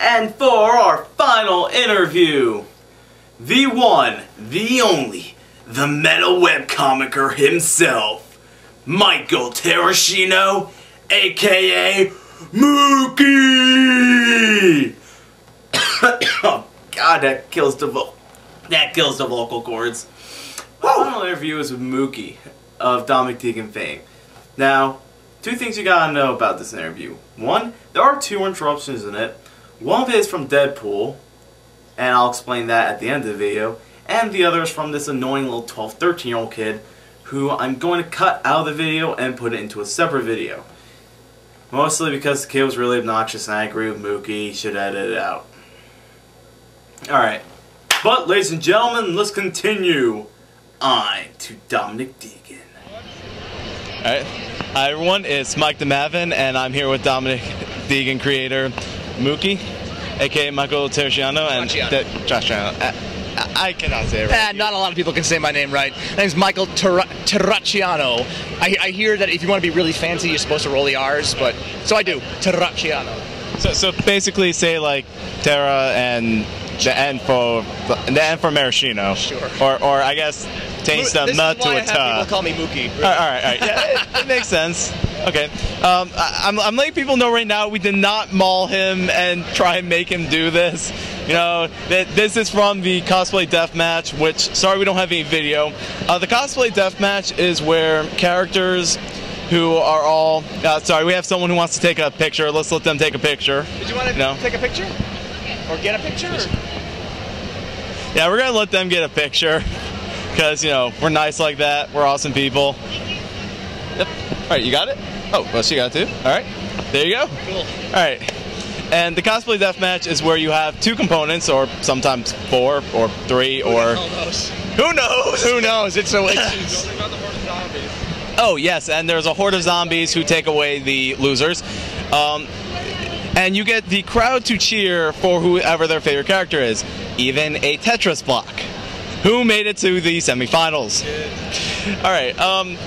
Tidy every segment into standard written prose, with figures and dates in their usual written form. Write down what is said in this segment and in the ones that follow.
And for our final interview, the one, the only, the metal webcomicer himself, Michael Terracciano, aka Mookie! Oh god, that kills the vocal cords. My final interview is with Mookie of Dominic Deegan fame. Now, two things you gotta know about this interview. One, there are two interruptions in it. One of it is from Deadpool, and I'll explain that at the end of the video. And the other is from this annoying little 12, 13-year-old kid who I'm going to cut out of the video and put it into a separate video. Mostly because the kid was really obnoxious and I agree with Mookie, he should edit it out. Alright, but ladies and gentlemen, let's continue on to Dominic Deegan. Alright, hi everyone, it's Mike the Mavin, and I'm here with Dominic Deegan creator Mookie, aka Michael Terracciano, and Terracciano. I cannot say it right. Not a lot of people can say my name right. My name's Michael Terracciano. I hear that if you want to be really fancy, you're supposed to roll the R's, but so I do. Terracciano. So basically, say like Terra and the N for maraschino. Sure. Or I guess change the M to a Ta. People call me Mookie. Really. All right. Yeah, it makes sense. Okay. I'm letting people know right now we did not maul him and try and make him do this. You know, this is from the Cosplay Deathmatch, which, sorry we don't have any video. The Cosplay Deathmatch is where characters who are all... sorry, we have someone who wants to take a picture. Let's let them take a picture. Did you want to take a picture? Or get a picture? Or? Yeah, we're going to let them get a picture. Because, you know, we're nice like that. We're awesome people. Yep. All right, you got it? Oh, well, she got it too. All right. There you go. Cool. All right. And the Cosplay Deathmatch is where you have two components, or sometimes four, or three, or... Who knows? Who knows? It's so... Oh, yes, and there's a horde of zombies who take away the losers. And you get the crowd to cheer for whoever their favorite character is. Even a Tetris block. Who made it to the semifinals? All right. And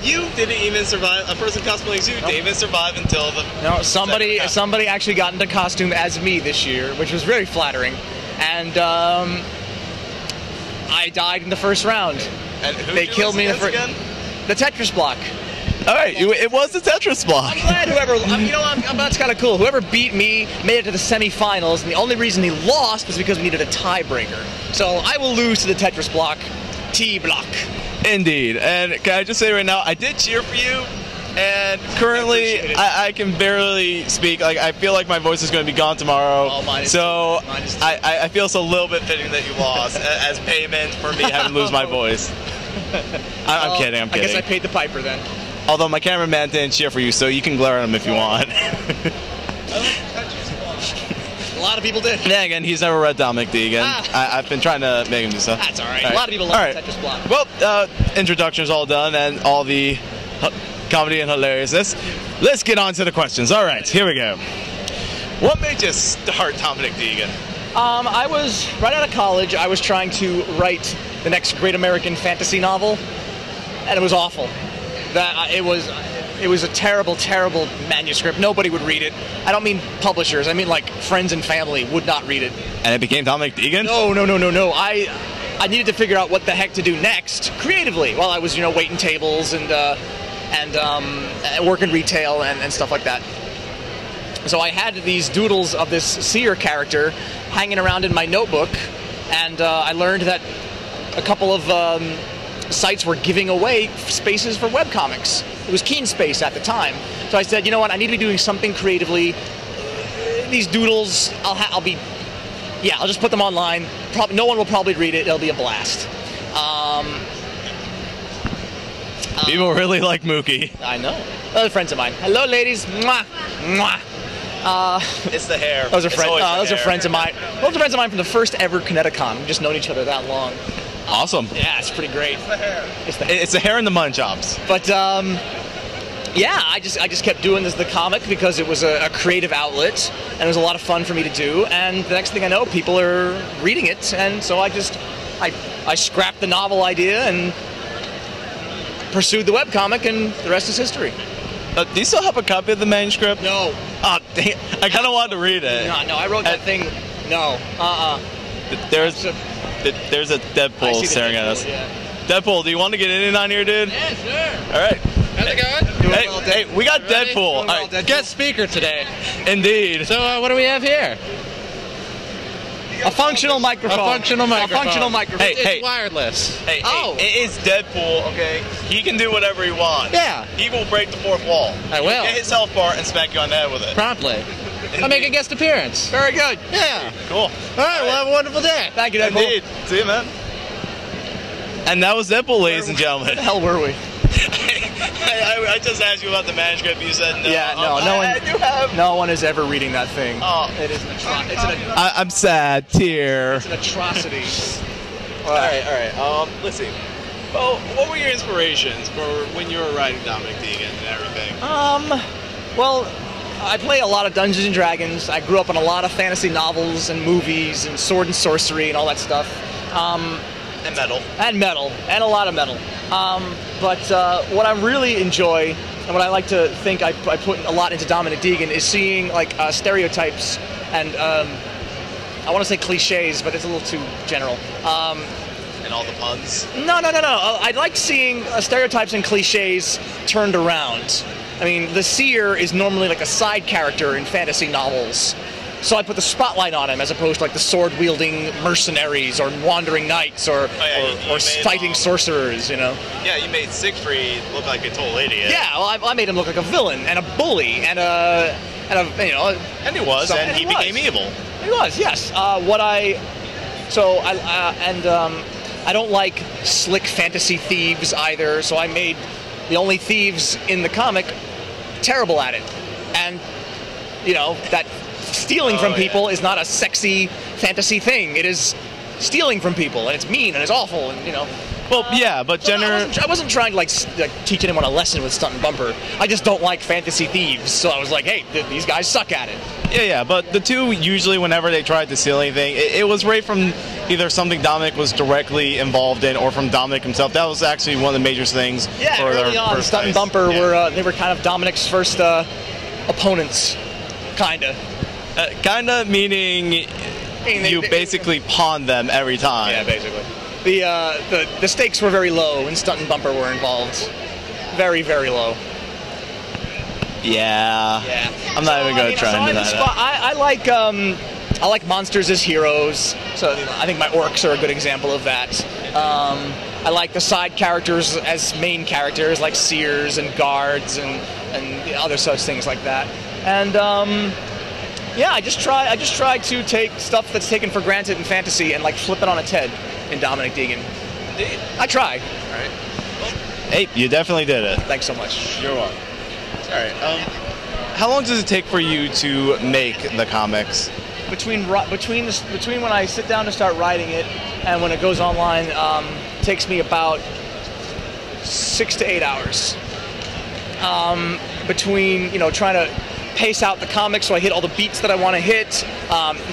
you didn't even survive. A person cosplaying you didn't even survive until the. No, somebody actually got into costume as me this year, which was very flattering, and I died in the first round. And who they killed me in the first. The Tetris block. All right, it was the Tetris block. I'm glad whoever, you know, that's kind of cool. Whoever beat me made it to the semifinals, and the only reason he lost was because we needed a tiebreaker. So I will lose to the Tetris block, T block. Indeed, and can I just say right now, I did cheer for you, and currently I can barely speak. Like, I feel like my voice is going to be gone tomorrow. Oh, mine is so too. Mine is too. I feel it's a little bit fitting that you lost as payment for me having to lose my voice. I'm kidding. I guess I paid the piper then. Although my cameraman didn't cheer for you, so you can glare at him if you want. A lot of people did. Yeah, again, he's never read Dominic Deegan. I've been trying to make him do stuff. That's all right. A lot of people love Tetris block. Well, introduction's all done and all the comedy and hilariousness. Let's get on to the questions. All right, here we go. What made you start Dominic Deegan? I was right out of college. I was trying to write the next great American fantasy novel, and it was awful. It was a terrible, terrible manuscript. Nobody would read it. I don't mean publishers. I mean, like, friends and family would not read it. And it became Dominic Deegan? No. I needed to figure out what the heck to do next creatively while I was, you know, waiting tables and working retail and stuff like that. So I had these doodles of this seer character hanging around in my notebook, and I learned that a couple of sites were giving away spaces for webcomics. It was Keen Space at the time. So I said, you know what, I need to be doing something creatively. These doodles, I'll just put them online. No one will probably read it. It'll be a blast. People really like Mookie. I know. Other friends of mine. Hello, ladies. Mwah. Mwah. It's the hair. Those are friends. Those are friends of mine. Those are friends of mine from the first ever ConnectiCon. We've just known each other that long. Awesome. Yeah, it's pretty great. It's the hair. It's the hair and the mutton chops. But yeah, I just kept doing the comic because it was a creative outlet and it was a lot of fun for me to do. And the next thing I know, people are reading it, and so I scrapped the novel idea and pursued the webcomic, and the rest is history. Do you still have a copy of the manuscript? No. Oh, dang, I kind of wanted to read it. No, I wrote that thing. No. There's a Deadpool staring at us. Yeah. Deadpool, do you want to get in on here, dude? Yeah, sure. All right. How's it going? Hey, we got Deadpool. All right. Guest speaker today. Indeed. So, what do we have here? A functional microphone. A functional microphone. A functional microphone. It's wireless. Hey, it is Deadpool, okay? He can do whatever he wants. Yeah. He will break the fourth wall. I will. He'll get his health bar and smack you on the head with it. Promptly. I'll make a guest appearance. Very good. Yeah. Cool. All right, well, have a wonderful day. Thank you, Deadpool. Indeed. See you, man. And that was Deadpool, ladies and gentlemen. Where the hell were we? I just asked you about the manuscript. You said no. Yeah, no one is ever reading that thing. Oh. It is an atrocity. I'm sad. Tear. It's an atrocity. All right. Let's see. Well, what were your inspirations for when you were writing Dominic Deegan and everything? Well, I play a lot of Dungeons and Dragons. I grew up on a lot of fantasy novels and movies and sword and sorcery and all that stuff. And metal. And metal. And a lot of metal. But what I really enjoy, and what I like to think I put a lot into Dominic Deegan, is seeing like stereotypes and I want to say cliches, but it's a little too general. And all the puns. No. I like seeing stereotypes and cliches turned around. I mean, the seer is normally like a side character in fantasy novels. So I put the spotlight on him as opposed to like the sword-wielding mercenaries or wandering knights or fighting sorcerers, you know? Yeah, you made Siegfried look like a total idiot. Yeah, well, I made him look like a villain and a bully and a you know. And he was, and he became evil. He was, yes. I don't like slick fantasy thieves either, so I made the only thieves in the comic terrible at it. And, you know, that stealing from people is not a sexy fantasy thing. It is stealing from people, and it's mean, and it's awful, and, you know. Well, yeah, but I wasn't trying to, like teach anyone a lesson with Stunt and Bumper. I just don't like fantasy thieves, so I was like, hey, these guys suck at it. Yeah, but the two, usually whenever they tried to steal anything, it was right from either something Dominic was directly involved in or from Dominic himself. That was actually one of the major things for early their on, first Stunt and fights. Bumper were kind of Dominic's first opponents, kinda. Kinda meaning you basically pawned them every time. Yeah, basically. The stakes were very low when Stunt and Bumper were involved. Very, very low. Yeah. I'm not even going to try into that. I like monsters as heroes, so I think my orcs are a good example of that. I like the side characters as main characters, like seers and guards and other such things like that. And yeah, I just try to take stuff that's taken for granted in fantasy and like flip it on its head in Dominic Deegan. Indeed. I try. All right. Well, hey, you definitely did it. Thanks so much. You're welcome. All right. How long does it take for you to make the comics? Between when I sit down to start writing it and when it goes online, takes me about 6 to 8 hours. Between trying to pace out the comic so I hit all the beats that I want to hit,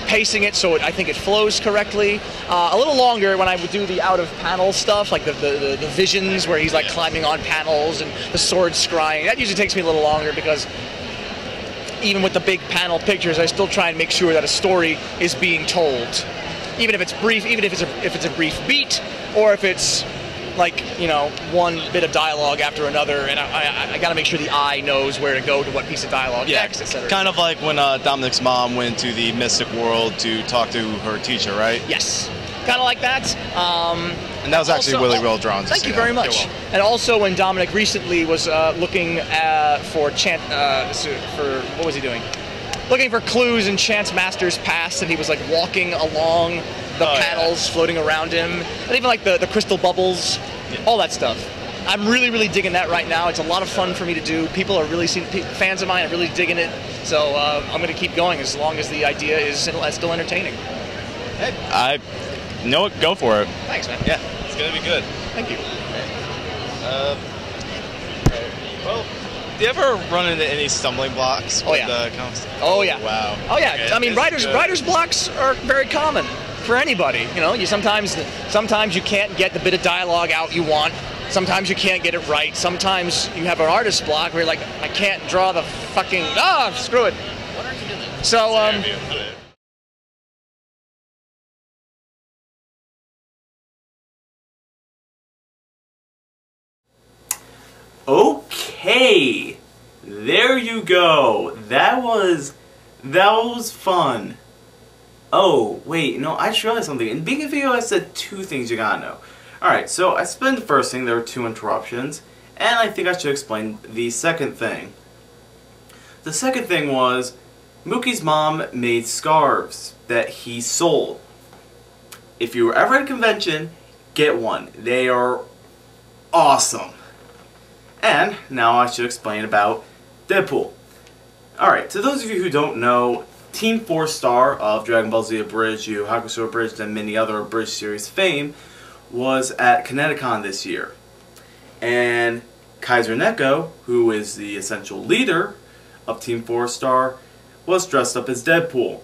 pacing it so I think it flows correctly. A little longer when I would do the out of panel stuff, like the visions where he's like climbing on panels and the sword scrying. That usually takes me a little longer because even with the big panel pictures, I still try and make sure that a story is being told, even if it's brief, even if it's a brief beat, or if it's like one bit of dialogue after another, and I got to make sure the eye knows where to go to what piece of dialogue next, etc. Kind of like when Dominic's mom went to the mystic world to talk to her teacher, right? Yes, kind of like that. And that was actually really well drawn. Thank you very much. And also when Dominic recently was looking for what was he doing? Looking for clues in Chance Master's past, and he was like walking along the panels, floating around him, and even like the crystal bubbles, all that stuff. I'm really, really digging that right now. It's a lot of fun for me to do. People are really fans of mine are really digging it. So I'm going to keep going as long as the idea is still entertaining. Hey, I know it. Go for it. Thanks, man. Yeah, it's going to be good. Thank you. Well, do you ever run into any stumbling blocks with comics? Oh yeah. Wow. Oh yeah. Okay, I mean, writer's blocks are very common for anybody. You sometimes you can't get the bit of dialogue out you want, Sometimes you can't get it right. Sometimes you have an artist block where you're like, I can't draw the fucking, screw it. What are you doing? So, Okay, there you go. That was fun. Oh, wait, no, I just realized something. In the beginning of the video, I said 2 things you gotta know. Alright, so I explained the first thing, there were 2 interruptions, and I think I should explain the second thing. The second thing was, Mookie's mom made scarves that he sold. If you were ever at a convention, get one. They are awesome. And now I should explain about Deadpool. Alright, to those of you who don't know, Team 4-Star of Dragon Ball Z Abridged, Yu Yu Hakusho Abridged, and many other Abridged series fame was at ConnectiCon this year. And Kaiser Neko, who is the essential leader of Team 4-Star, was dressed up as Deadpool.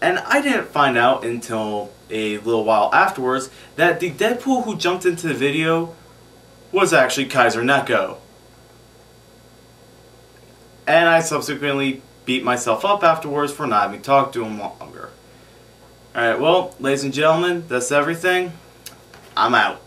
And I didn't find out until a little while afterwards that the Deadpool who jumped into the video was actually Kaiser Neko. And I subsequently beat myself up afterwards for not having talked to him longer. Alright, well, ladies and gentlemen, that's everything. I'm out.